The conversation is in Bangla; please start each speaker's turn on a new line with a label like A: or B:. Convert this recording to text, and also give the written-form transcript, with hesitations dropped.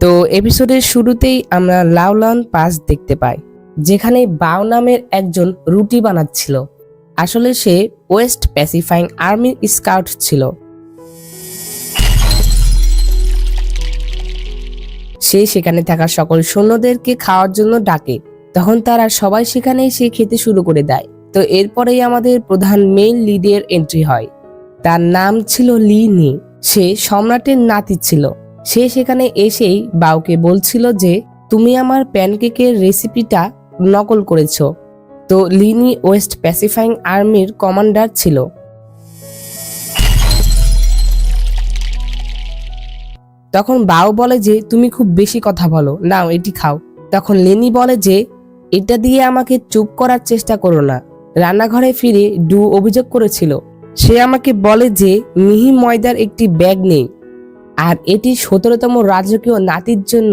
A: তো এপিসোডের শুরুতেই আমরা লাউলান পাস দেখতে পাই, যেখানে বাও নামের একজন রুটি বানাচ্ছিল। আসলে সে ওয়েস্ট প্যাসিফাইং আর্মির স্কাউট ছিল। সে সেখানে থাকা সকল সৈন্যদেরকে খাওয়ার জন্য ডাকে। তখন তারা সবাই সেখানে এসে খেতে শুরু করে দেয়। তো এরপরেই আমাদের প্রধান মেইন লিডের এন্ট্রি হয়। তার নাম ছিল লি নি। সে সম্রাটের নাতি ছিল। সে সেখানে এসেই বাউকে বলছিল যে তুমি আমার প্যানকেকের রেসিপিটা নকল করেছ। তো লিনি ওয়েস্ট প্যাসিফাইং আর্মির কমান্ডার ছিল। তখন বাও বলে যে তুমি খুব বেশি কথা বলো, নাও এটি খাও। তখন লেনি বলে যে এটা দিয়ে আমাকে চুপ করার চেষ্টা করো না। রান্নাঘরে ফিরে ডু অভিযোগ করেছিল। সে আমাকে বলে যে মিহি ময়দার একটি ব্যাগ নেই, আর এটি 17তম রাজকীয় নাতির জন্য